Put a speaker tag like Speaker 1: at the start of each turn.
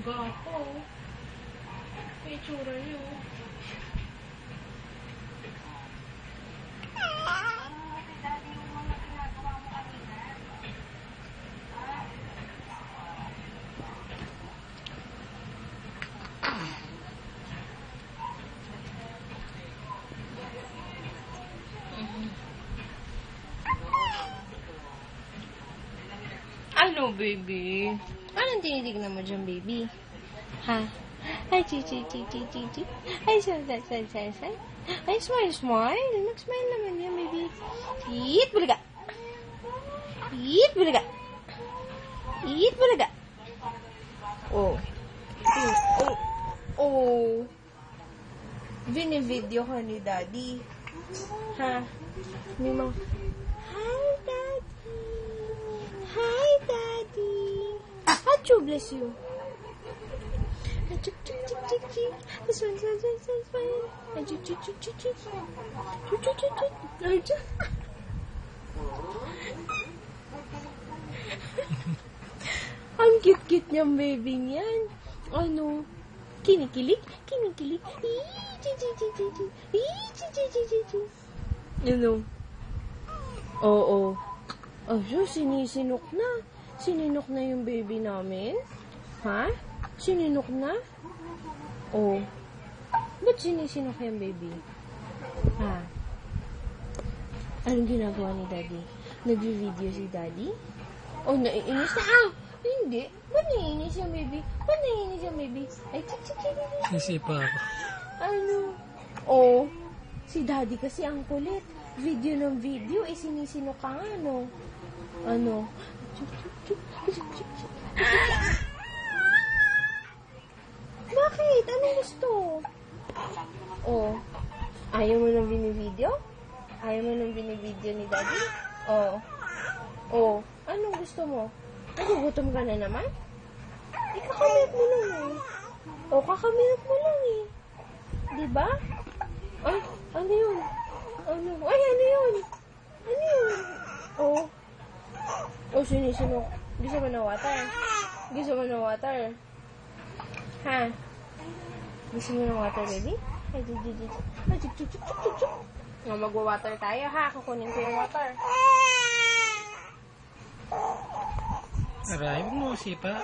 Speaker 1: Gapo. May tsura niyo. Ano, baby? Anong tinitignan mo dyan, baby? Ha? Ay, chi. Ay, say. Ay, smile. Mag-smile naman yan, baby. Eat, bulaga. Oh. Bini-video ka ni Daddy. Ha? May mga... Hi, Daddy. Achoo, bless you. This one. Ang cute-cute niyang baby niyan. Ano? Kinikilig. Ano? Oo. Oh, so, sinisinok na. Sininok na yung baby namin? Ha? Sininok na? Oh. Ba't sinisinok yung baby? Ha? Anong ginagawa ni Daddy? Nag-video si Daddy? Oh, naiinis na. Ah! Hindi. Ba't naiinis yung baby? Ay, chik.
Speaker 2: Sisipa ako.
Speaker 1: Ano? Oh. Si Daddy kasi ang kulit. Video ng video, sinisinok ka nga, no? Ano? Bakit? Anong gusto? Oh. Ayaw mo nang binivideo? Ayaw mo nang binivideo ni Daddy? Oh. Oh. Anong gusto mo? Nagugutom ka na naman? Kakamilk mo lang eh. Oh, kakamilk mo lang eh. Diba? Ay, ano yun? Ano? Ay, ano yun? Oh. Oh, sinisinok. Gusto mo ng water? Ha? Gusto mo ng water, baby? Ay, chuk. Magwa-water tayo, ha? Kukunin ko yung water.
Speaker 2: Aray, huwag mo sipa.